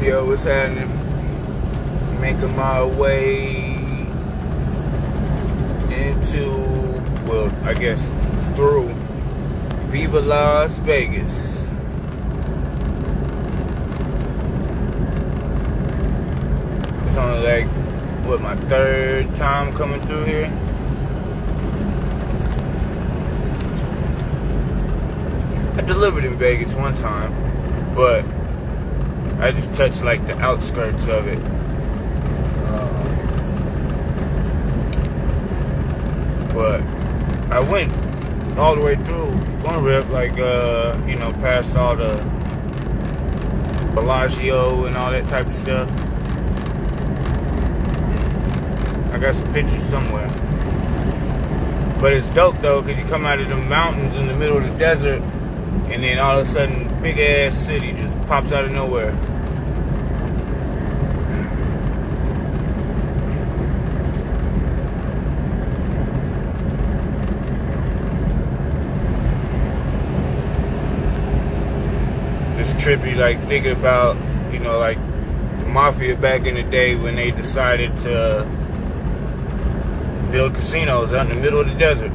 Yo, what's happening? Making my way into, well, I guess through Viva Las Vegas. It's only like, what, my third time coming through here? I delivered in Vegas one time, but I just touched like the outskirts of it. But I went all the way through one rip, like, past all the Bellagio and all that type of stuff. I got some pictures somewhere. But it's dope though, because you come out of the mountains in the middle of the desert, and then all of a sudden, big ass city just pops out of nowhere. It's trippy, like thinking about, like the mafia back in the day when they decided to build casinos out in the middle of the desert.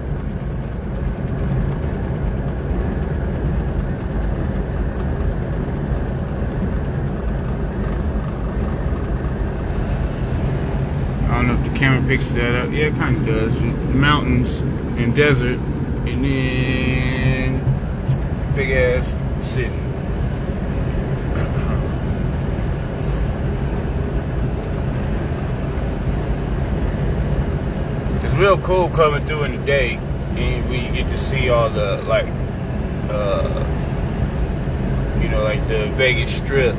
I don't know if the camera picks that up. Yeah, it kind of does. Mountains and desert, and then big ass city. It's real cool coming through in the day, and we get to see all the like the Vegas Strip.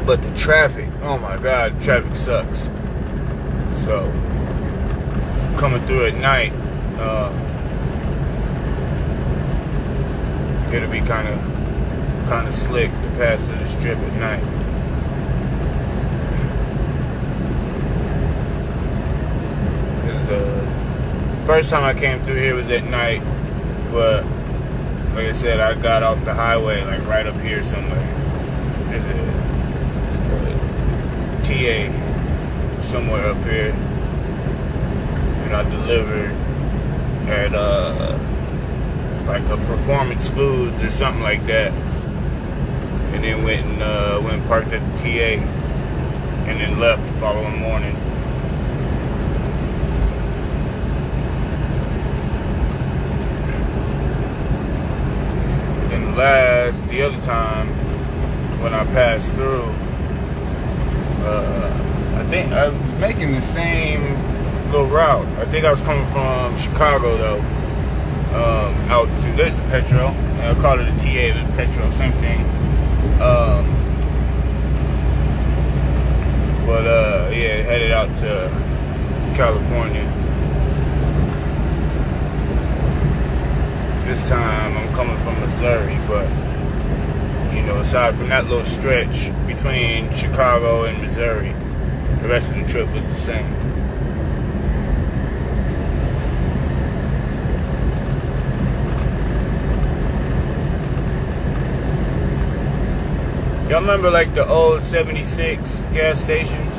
But the traffic, oh my God, traffic sucks. So coming through at night, it'll be kind of slick to pass through the Strip at night. The first time I came through here was at night, but like I said, I got off the highway like right up here somewhere. There's a TA somewhere up here, and I delivered at like a Performance Foods or something like that, and then went and parked at the TA, and then left the following morning. The other time when I passed through, I think I was making the same little route. I think I was coming from Chicago though, out to, there's the Petro. I call it a TA, the Petro, same thing. Yeah, headed out to California. This time I'm coming from Missouri, but aside from that little stretch between Chicago and Missouri, the rest of the trip was the same. Y'all remember like the old 76 gas stations?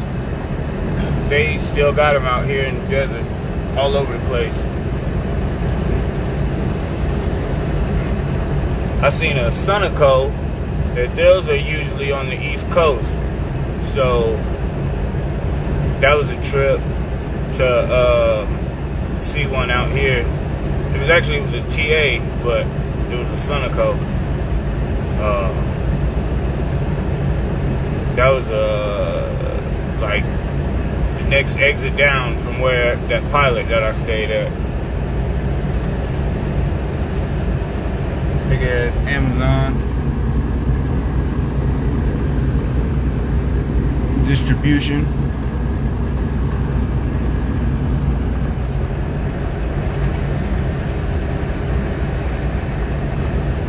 They still got them out here in the desert, all over the place. I seen a Sunoco, that those are usually on the East Coast. So that was a trip to see one out here. It was a TA, but it was a Sunoco. That was like the next exit down from where that Pilot that I stayed at. Big ass Amazon distribution.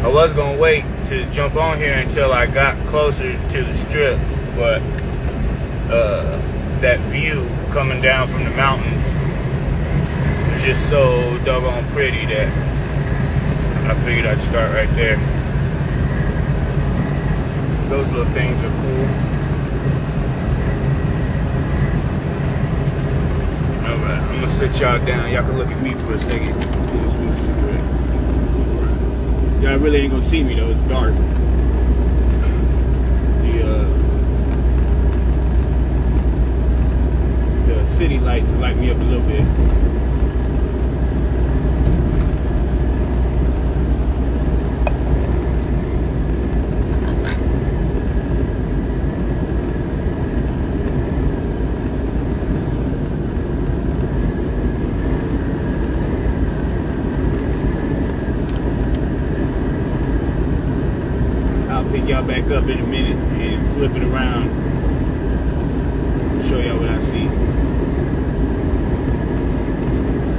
I was gonna wait to jump on here until I got closer to the Strip, but that view coming down from the mountains was just so doggone pretty that I figured I'd start right there. those little things are cool. Alright, I'm gonna sit y'all down. Y'all can look at me for a second. Y'all really ain't gonna see me though, it's dark. The city lights light me up a little bit. Pick y'all back up in a minute and flip it around and show y'all what I see.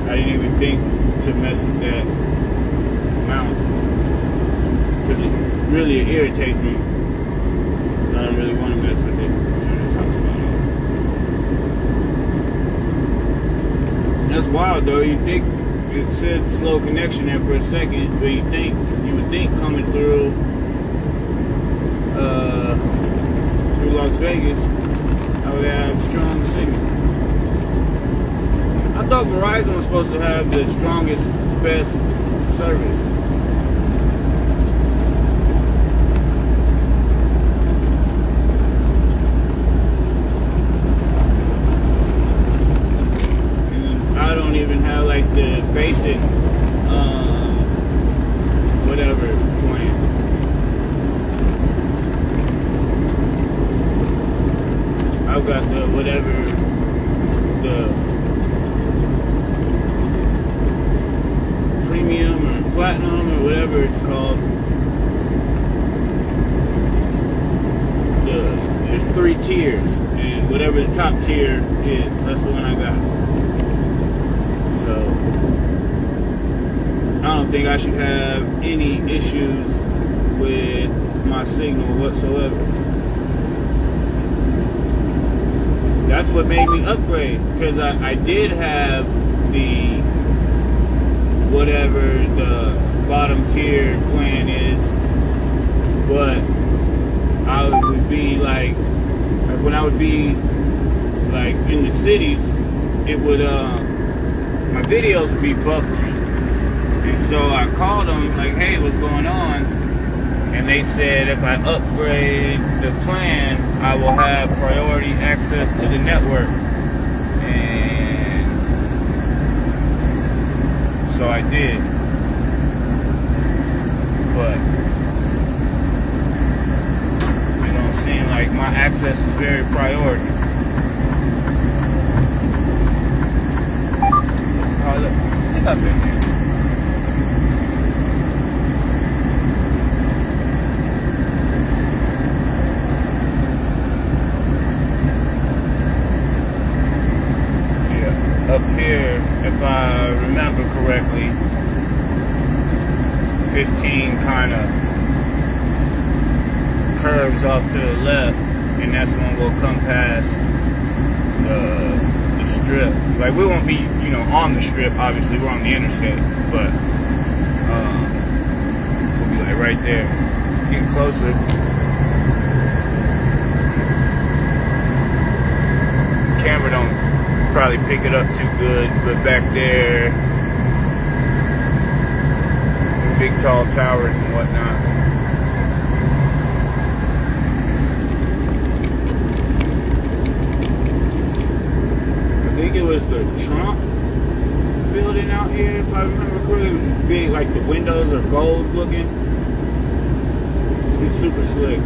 I didn't even think to mess with that mount because it really irritates me. I don't really want to mess with it. Turn this house light off. That's wild though. You think it said slow connection there for a second, but you would think coming through Las Vegas, I would have strong signal. I thought Verizon was supposed to have the strongest, best service. And I don't even have like the basic, whatever plan. I've got the whatever, the premium or platinum or whatever it's called. There's 3 tiers, and whatever the top tier is, that's the one I got. So I don't think I should have any issues with my signal whatsoever. That's what made me upgrade, because I did have the whatever the bottom tier plan is, but I would be like when I would be like in the cities, it would my videos would be buffering, and so I called them like, hey, what's going on? And they said if I upgrade the plan, I will have priority access to the network. And so I did. But it don't seem like my access is very priority. Oh, look, I think I've been there. Up here, if I remember correctly, 15 kind of curves off to the left, and that's when we'll come past the strip. Like, we won't be, on the strip, obviously, we're on the interstate, but we'll be like right there, getting closer. Camera don't probably pick it up too good, but back there, big tall towers and whatnot. I think it was the Trump building out here, if I remember correctly. It was big, like the windows are gold looking. It's super slick.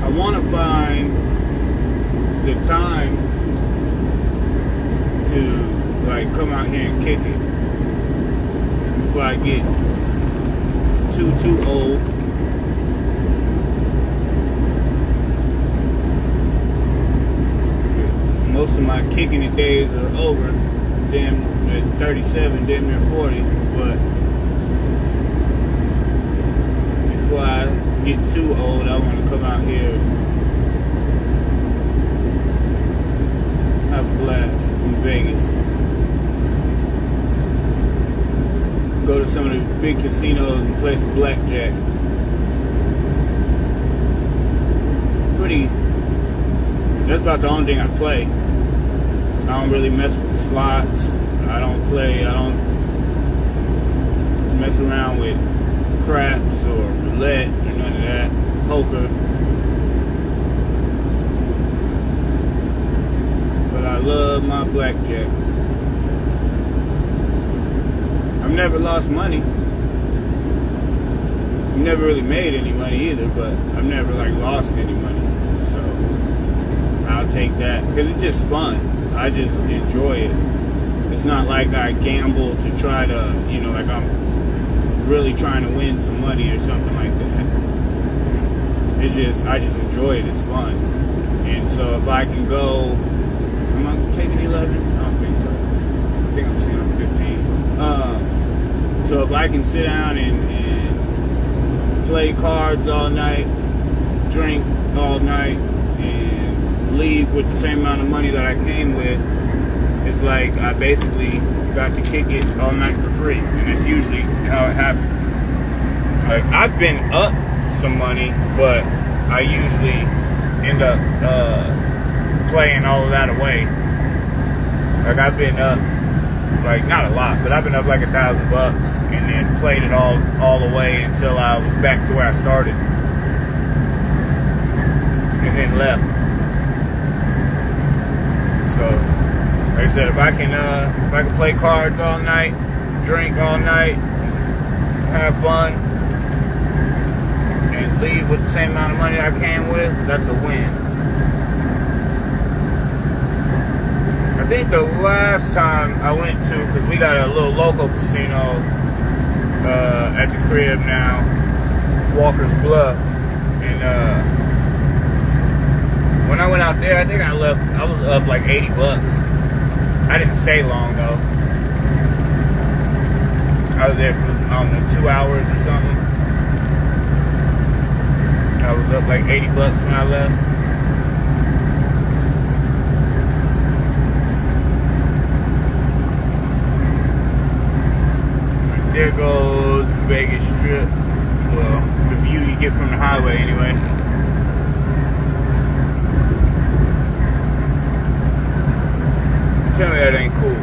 I want to find the time to like come out here and kick it before I get too old. Most of my kicking it days are over. Damn, at 37, damn near 40. But before I get too old, I want to come out here and have a blast in Vegas. to some of the big casinos and play some blackjack. That's about the only thing I play. I don't really mess with slots. I don't mess around with craps or roulette or none of that. Poker. But I love my blackjack. I've never lost money. I've never really made any money either, but I've never lost any money. So I'll take that because it's just fun. I just enjoy it. It's not like I gamble to try to, like I'm really trying to win some money or something like that. I just enjoy it. It's fun. And so if I can go, am I taking 11? I don't think so. I think I'm saying I'm 15. So if I can sit down and play cards all night, drink all night, and leave with the same amount of money that I came with, it's like I basically got to kick it all night for free. And that's usually how it happens. Like, I've been up some money, but I usually end up playing all of that away. Like, I've been up, not a lot, but I've been up $1,000 and then played it all away until I was back to where I started. And then left. So, like I said, if I can play cards all night, drink all night, have fun, and leave with the same amount of money I came with, that's a win. I think the last time I went to, because we got a little local casino at the crib now, Walker's Bluff, and when I went out there, I think I was up $80. I didn't stay long though. I was there for, 2 hours or something. I was up $80 when I left. And there goes the Vegas Strip. Well, the view you get from the highway anyway. Tell me that ain't cool.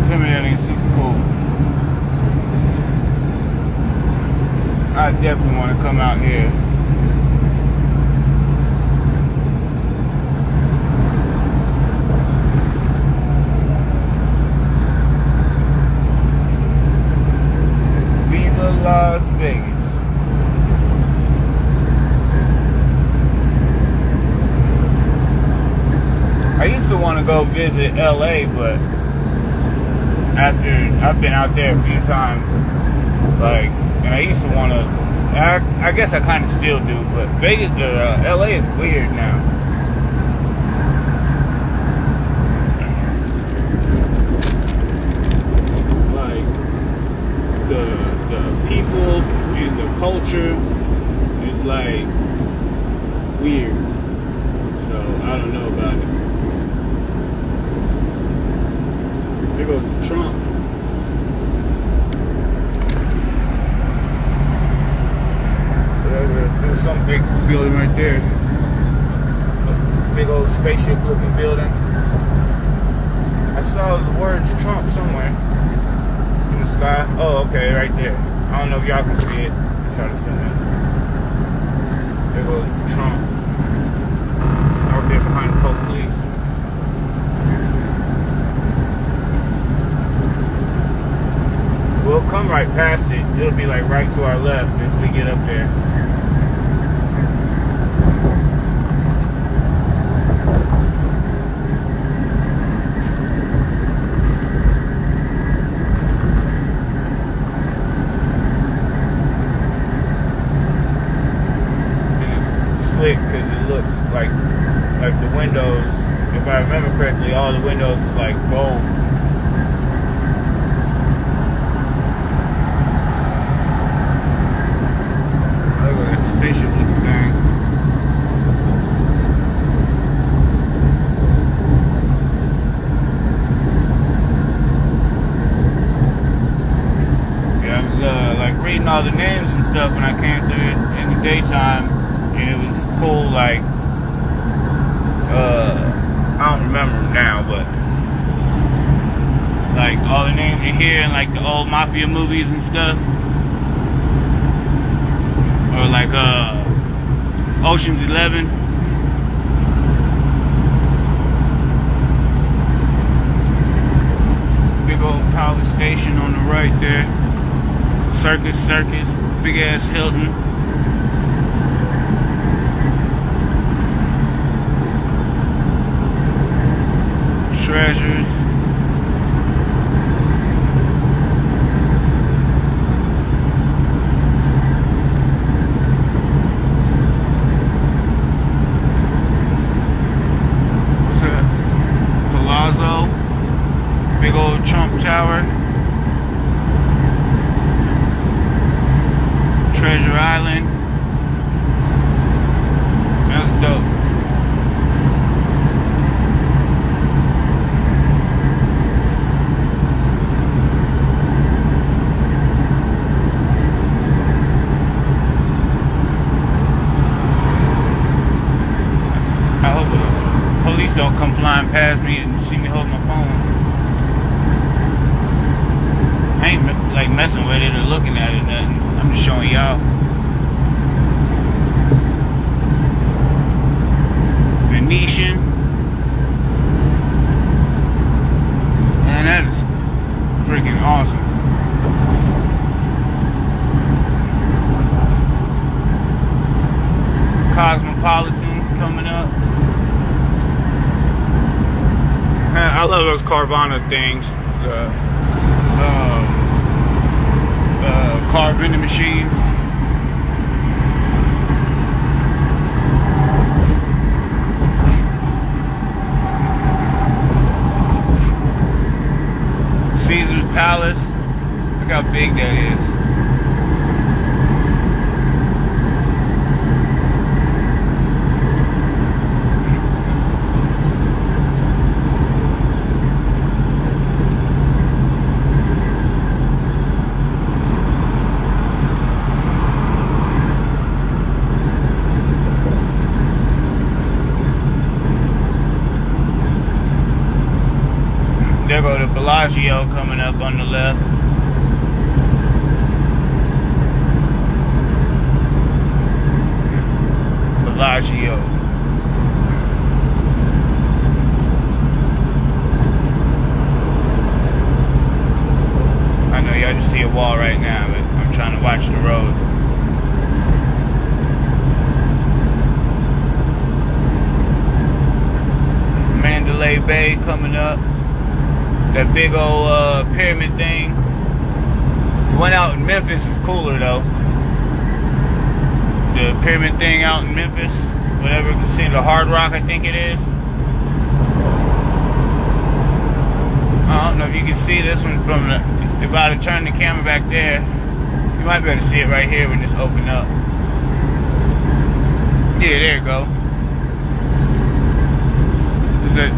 Tell me that ain't super cool. I definitely want to come out here. Viva Las Vegas. I used to want to go visit LA, but after I've been out there a few times, and I used to want to, I guess I kind of still do, but Vegas, LA is weird now. Like, the people and the culture is weird. So I don't know about it. There goes Trump. There's some big building right there. A big old spaceship looking building. I saw the words Trump somewhere in the sky. Oh, okay, right there. I don't know if y'all can see it. I'll try to send that. There goes Trump. Out there behind the police. We'll come right past it. It'll be right to our left as we get up there. And it's slick because it looks like the windows, if I remember correctly, all the windows was gold. Spaceship looking thing. daytime, and it was cool. Like I don't remember them now, but like all the names you hear in like the old mafia movies and stuff, or like Ocean's 11. Big old power station on the right there. Circus, big ass Hilton. Treasures. What's that? Palazzo. Big old Trump Tower. Treasure Island. That's dope. I hope the police don't come flying past me and see me holding my phone. I ain't like messing with it or looking at it or nothing. I'm just showing y'all. Venetian. Man, that is freaking awesome. Cosmopolitan coming up. Man, I love those Carvana things. Car vending machines. Caesar's Palace. Look how big that is. There go the Bellagio coming up on the left. Bellagio. I know y'all just see a wall right now, but I'm trying to watch the road. Mandalay Bay coming up. That big old pyramid thing. The one out in Memphis is cooler though. The pyramid thing out in Memphis, whatever you can see, the Hard Rock I think it is. I don't know if you can see this one from the, if I had to turn the camera back there, you might be able to see it right here when it's open up. Yeah, there you go. Is that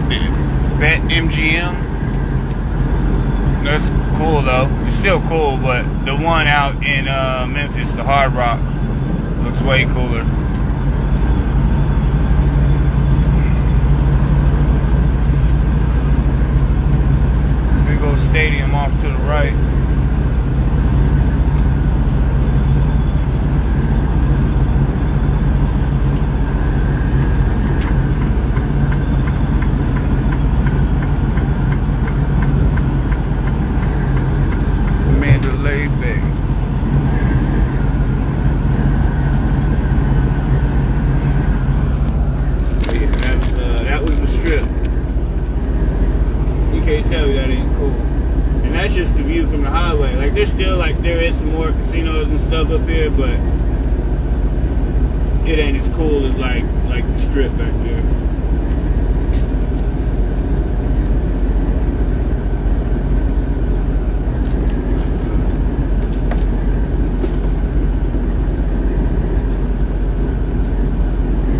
Bet MGM? That's cool though. It's still cool, but the one out in Memphis, the Hard Rock, looks way cooler. Big old stadium off to the right. Mandalay Bay. That was the strip. You can't tell me that ain't cool. And that's just the view from the highway. Like there's still like there is some more casinos and stuff up here, but it ain't as cool as like the strip back there.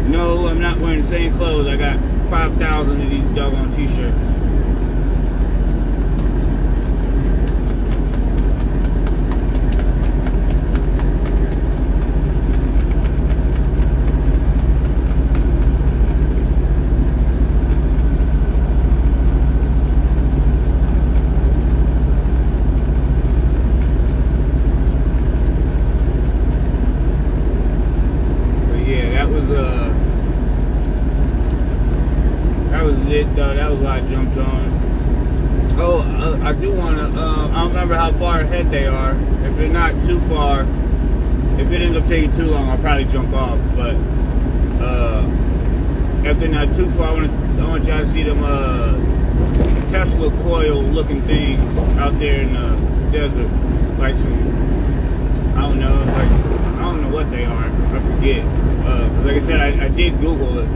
No, I'm not wearing the same clothes. I got 5,000 of these doggone t-shirts. it though. That was what I jumped on. Oh, I do want to, I don't remember how far ahead they are. If they're not too far, if it ends up taking too long, I'll probably jump off. But if they're not too far, I want y'all to see them Tesla coil looking things out there in the desert. Like some, I don't know what they are. I forget. Like I said, I did Google it,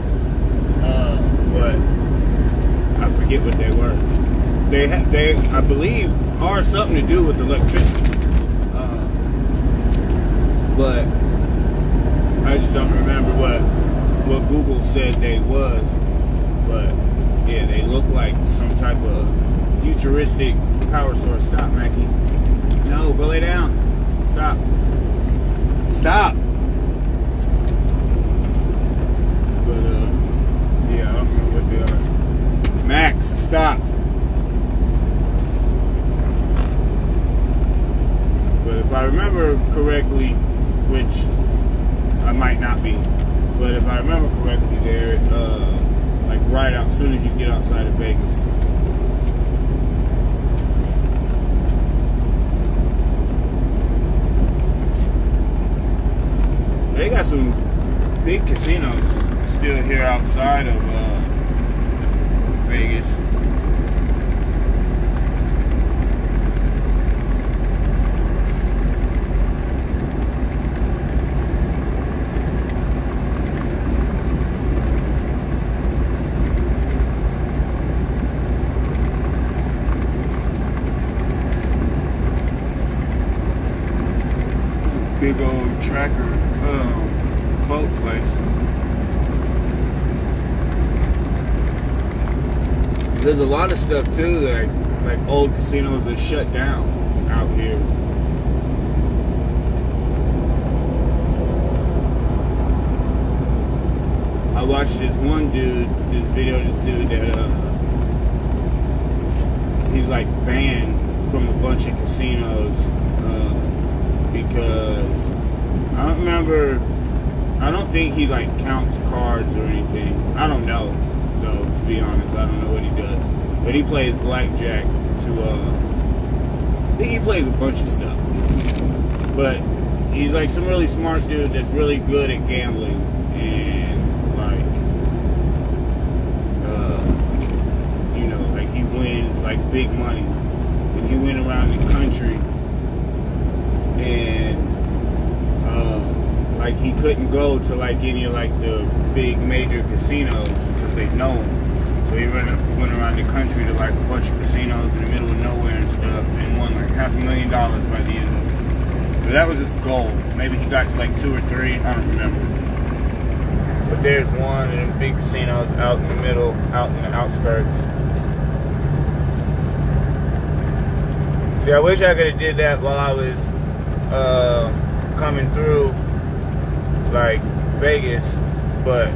but I forget what they were. They I believe are something to do with electricity, but I just don't remember what Google said they was. But yeah, they look like some type of futuristic power source. Stop, Mackie. No, go lay down. Stop. Stop. But yeah, I don't know what they are. Max, stop. But if I remember correctly, which I might not be, but if I remember correctly, they're like right out as soon as you get outside of Vegas. They got some big casinos still here outside of Vegas. Big old tracker boat place. There's a lot of stuff too, like old casinos that shut down out here. I watched this video of this dude that he's like banned from a bunch of casinos because I don't think he like counts cards or anything. I don't know though, to be honest. I don't know what he does. But he plays blackjack I think he plays a bunch of stuff. But he's like some really smart dude that's really good at gambling and like he wins like big money. And he went around the country and like he couldn't go to like any of like the big major casinos because they know him. So he went around the country to like a bunch of casinos in the middle of nowhere and stuff and won like $500,000 by the end of it. So that was his goal. Maybe he got to like 2 or 3, I don't remember. But there's one of them big casinos out in the middle, out in the outskirts. See, I wish I could have did that while I was coming through like Vegas, but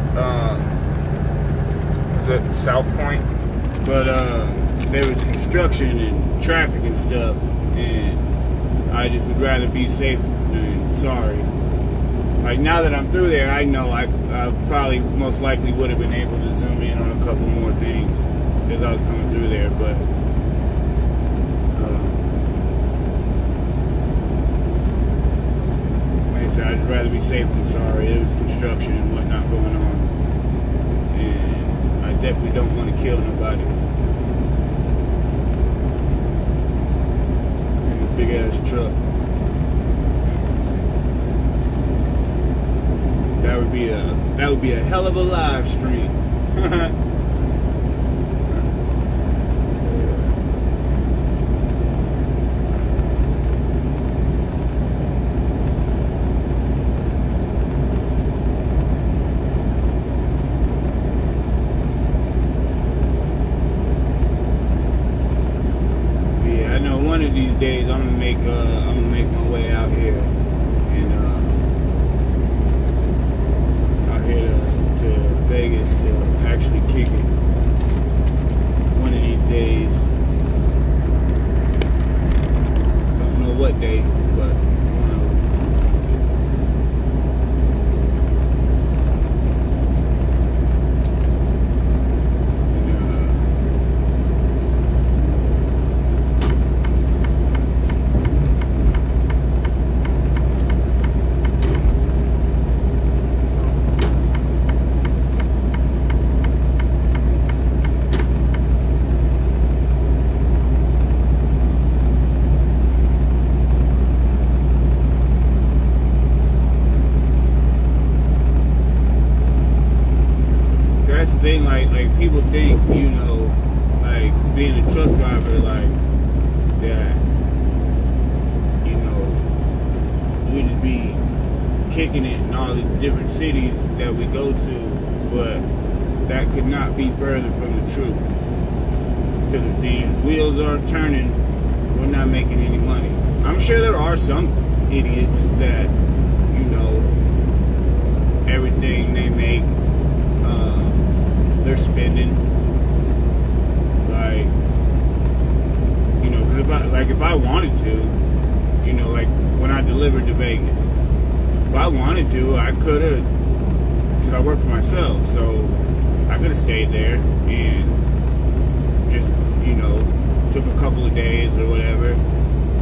was it South Point? But there was construction and traffic and stuff, and I just would rather be safe than sorry. Like now that I'm through there, I know I probably most likely would have been able to zoom in on a couple more things as I was coming through there, but I'd just rather be safe than sorry. There was construction and whatnot going on, and I definitely don't want to kill nobody in a big ass truck. That would be a hell of a live stream. One of these days, I'm gonna make my way out here and out here to Vegas to actually kick thing. Like people think, you know, like being a truck driver, like that, you know, we just be kicking it in all the different cities that we go to, but that could not be further from the truth. Because if these wheels aren't turning, we're not making any money. I'm sure there are some idiots that, you know, everything they make, they're spending. Like, you know, because if I wanted to, you know, like when I delivered to Vegas, if I wanted to, I could have, because I work for myself, so I could have stayed there and just, you know, took a couple of days or whatever,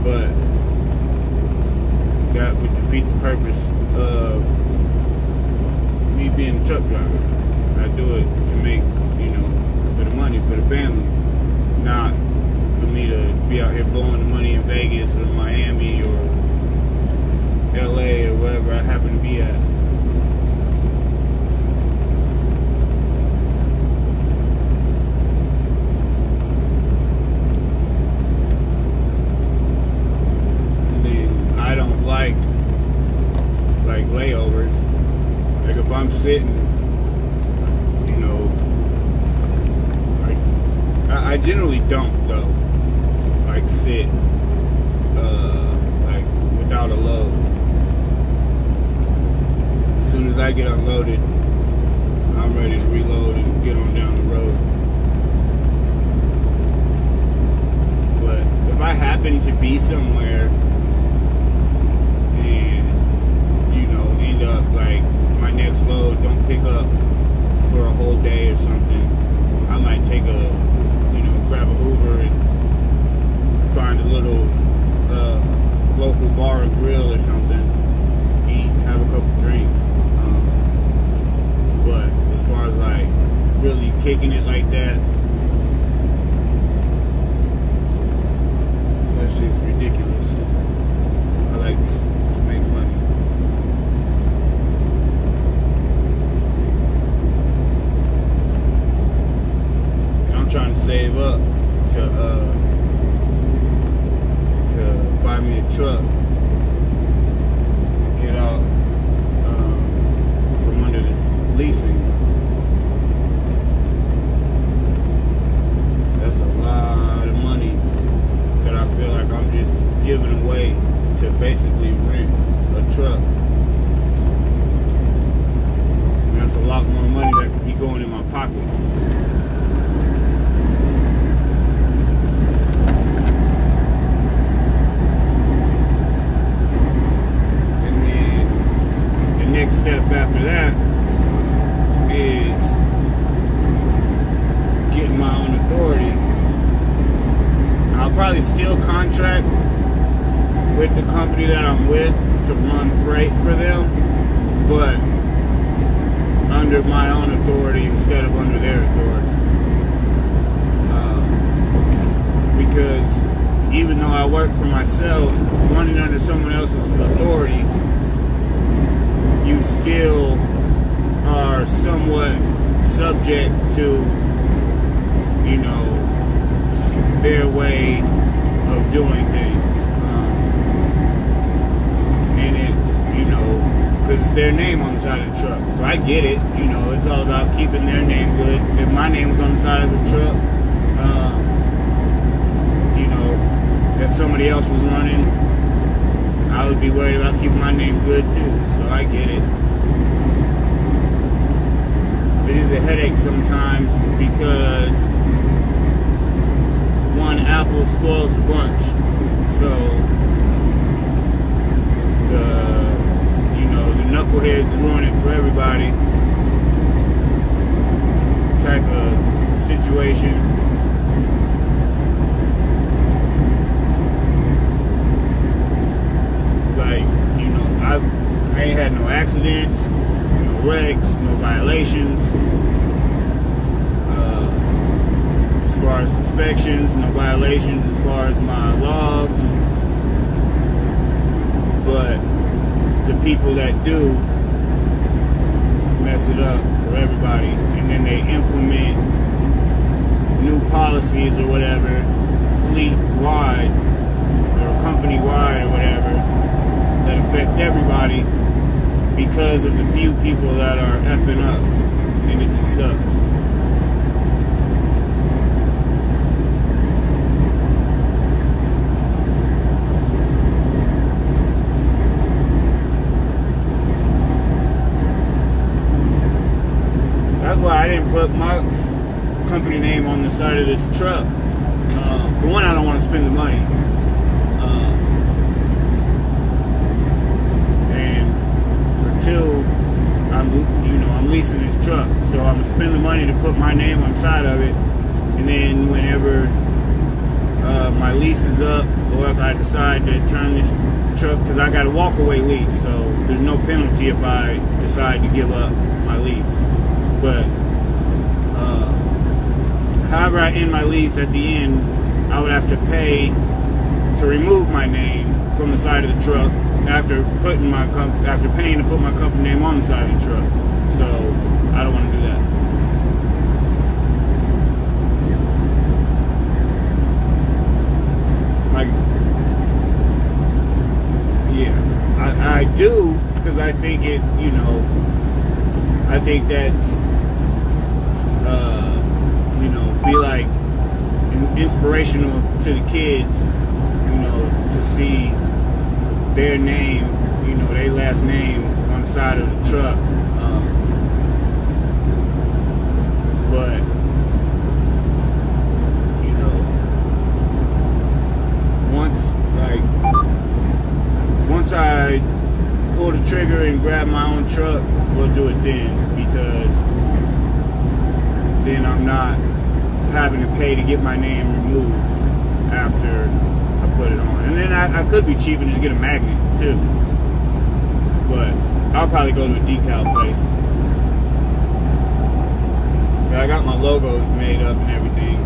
but that would defeat the purpose of me being a truck driver. I do it to make, you know, for the money, for the family, not for me to be out here blowing the money in Vegas or Miami or LA or wherever I happen to be at. And then I don't like layovers. Like if I'm sitting, you know, I generally don't though, like sit like without a load. As soon as I get unloaded, I'm ready to reload and get on down the road. But if I happen to be somewhere and, you know, end up like my next load don't pick up for a whole day or something, I might take a, you know, grab a Uber and find a little local bar or grill or something, eat, have a couple drinks. But as far as like really kicking it like that, that shit's ridiculous. I like to make money. And I'm trying to save up to buy me a truck, get out from under this leasing. That's a lot of money that I feel like I'm just giving away to basically rent a truck. And that's a lot more money that could be going in my pocket. Next step after that is getting my own authority. I'll probably still contract with the company that I'm with to run freight for them, but under my own authority instead of under their authority. Because even though I work for myself, running under someone else's authority, you still are somewhat subject to, you know, their way of doing things. And it's, you know, because it's their name on the side of the truck. So I get it, you know, it's all about keeping their name good. If my name was on the side of the truck, you know, that somebody else was running, I would be worried about keeping my name good too, so I get it. It is a headache sometimes because one apple spoils the bunch. So the knuckleheads ruin it for everybody type of situation. Like, you know, I ain't had no accidents, no wrecks, no violations. As far as inspections, no violations as far as my logs. But the people that do mess it up for everybody, and then they implement new policies or whatever, fleet-wide or company-wide or whatever, that affect everybody because of the few people that are effing up, and it just sucks. That's why I didn't put my company name on the side of this truck. For one, I don't want to spend the money. And for two, I'm leasing this truck, so I'm gonna spend the money to put my name on the side of it, and then whenever my lease is up, or if I decide to turn this truck, because I got a walk-away lease, so there's no penalty if I decide to give up my lease. But however I end my lease, at the end, I would have to pay to remove my name from the side of the truck after paying to put my company name on the side of the truck. So I don't want to do that. Like, yeah, I do, because I think it, I think that's, be like inspirational to the kids, to see their name, their last name on the side of the truck. But, once I pull the trigger and grab my own truck, we'll do it then, because then I'm not having to pay to get my name removed after I put it on. And then I could be cheap and just get a magnet too, but I'll probably go to a decal place. I got my logos made up and everything.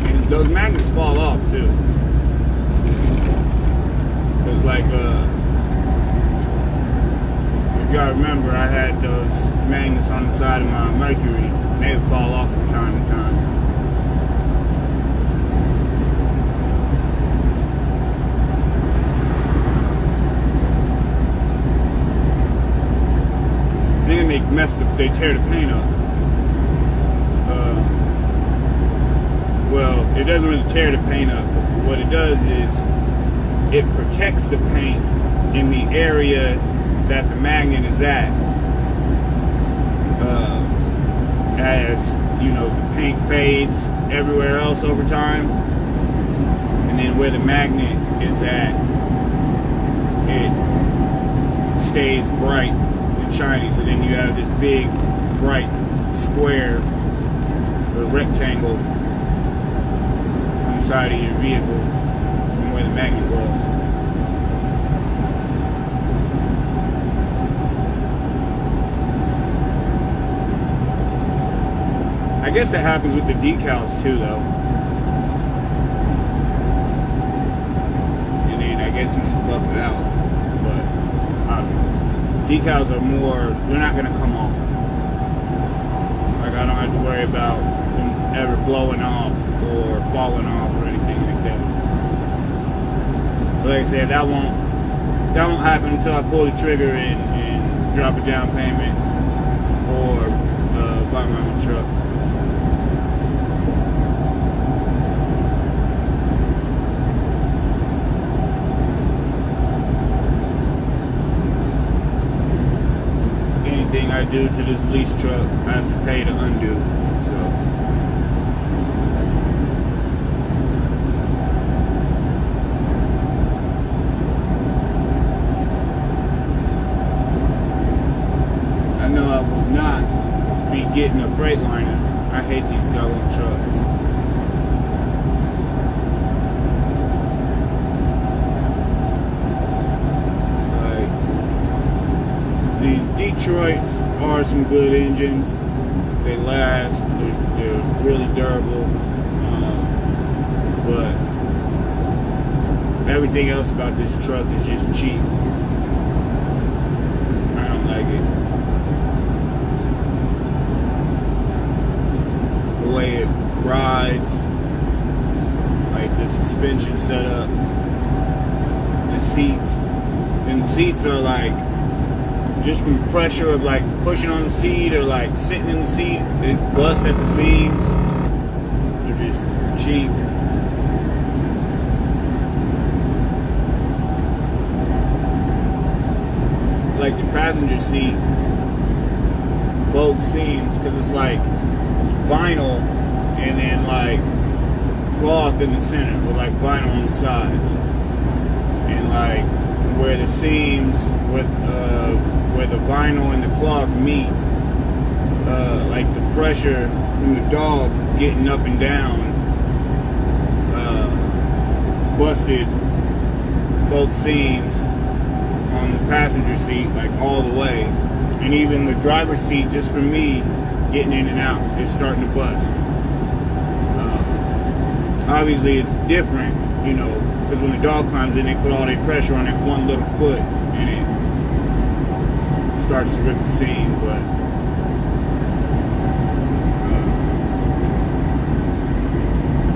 And those magnets fall off too. It's like if y'all remember, I had those magnets on the side of my Mercury, and they would fall off from time to time. Then they tear the paint up. Well, it doesn't really tear the paint up. What it does is it protects the paint in the area that the magnet is at. As the paint fades everywhere else over time, and then where the magnet is at, it stays bright and shiny. So then you have this big, bright square or rectangle on the side of your vehicle from where the magnet was. I guess that happens with the decals too, though. And then I guess you just buff it out. But I don't know. Decals are they're not going to come off. Like, I don't have to worry about them ever blowing off or falling off or anything like that. But like I said, that won't happen until I pull the trigger and drop a down payment or buy my own truck. Anything I do to this lease truck, I have to pay to undo. So I know I will not be getting a Freightliner. I hate these doggone trucks. Detroits are some good engines. They last. They're really durable. But everything else about this truck is just cheap. I don't like it. The way it rides, like the suspension setup, the seats. And the seats are like, just from pressure of like pushing on the seat or like sitting in the seat, it busts at the seams. They're just cheap. Like the passenger seat, both seams, because it's like vinyl and then like cloth in the center with like vinyl on the sides, and like where the seams with where the vinyl and the cloth meet, like the pressure from the dog getting up and down busted both seams on the passenger seat, like all the way, and even the driver's seat, just for me getting in and out, is starting to bust. Obviously it's different, you know, because when the dog climbs in, they put all their pressure on that one little foot and it starts to rip the seam. But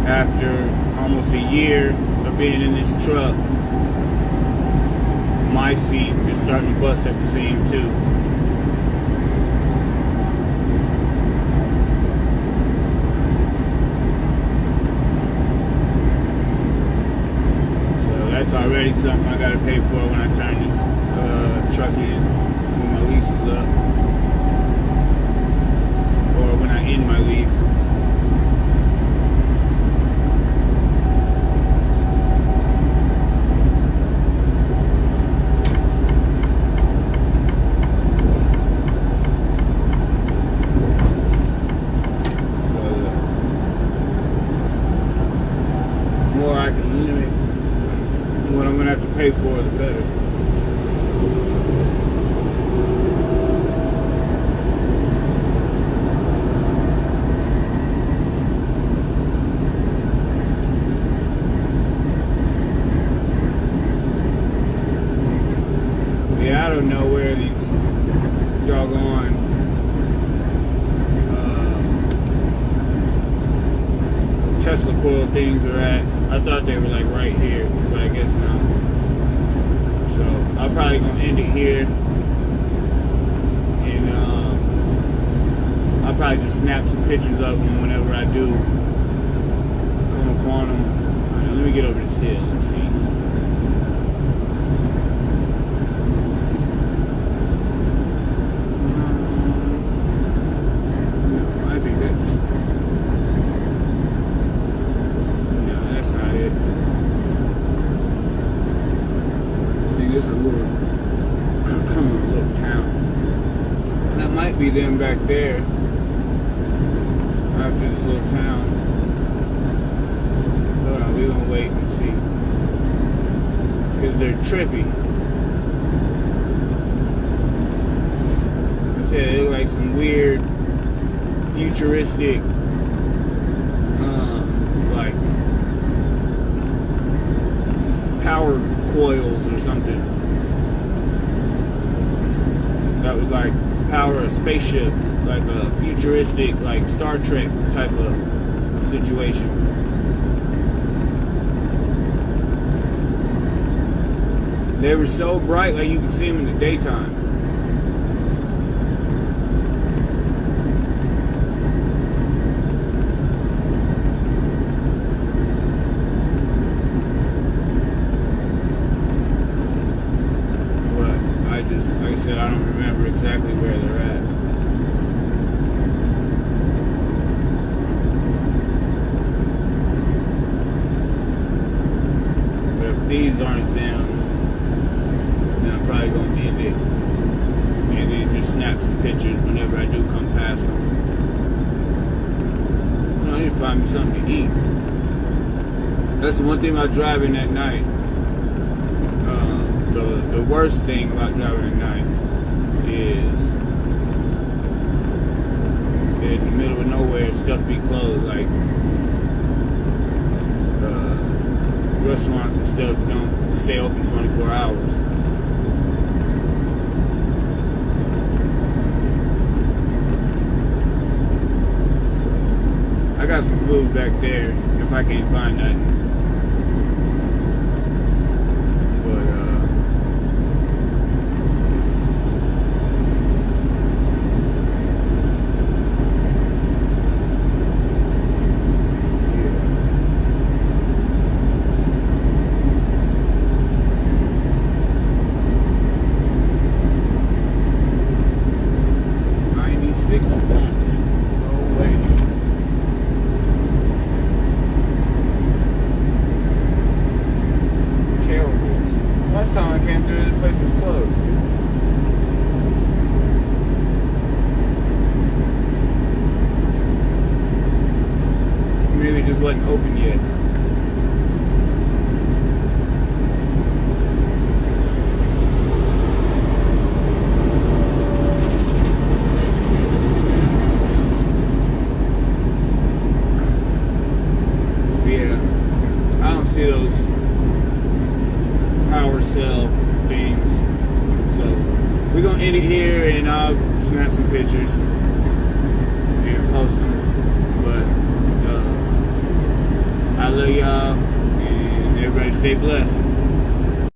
after almost a year of being in this truck, my seat is starting to bust at the seam too. That's already something I gotta pay for when I turn this truck in, when my lease is up, or when I end my lease. So the more I can limit what I'm gonna have to pay for, the better. Yeah, I don't know where these doggone Tesla coil things are at. I thought they were like right here, but I guess not. So I'm probably gonna end it here, and I'll probably just snap some pictures of them whenever I do come upon them. All right, let me get over this hill. Let's see. No, I think that's. That's not it. I think it's a little, little town. That might be them back there. After this little town. Hold on, we're gonna wait and see. Because they're trippy. I said they look like some weird, futuristic, like power coils or something that would like power a spaceship, like a futuristic, like Star Trek type of situation. They were so bright, like you could see them in the daytime. Like I said, I don't remember exactly where they're at. But if these aren't them, then I'm probably going to end it. And then just snap some pictures whenever I do come past them. I need to find me something to eat. That's the one thing about driving at night. The worst thing about driving at night is in the middle of nowhere, stuff be closed. Like restaurants and stuff don't stay open 24 hours. So I got some food back there if I can't find nothing. Wasn't open yet. Yeah, I don't see those power cell things. So we're gonna end it here, and I'll snap some pictures and post them. But I love y'all, and everybody stay blessed.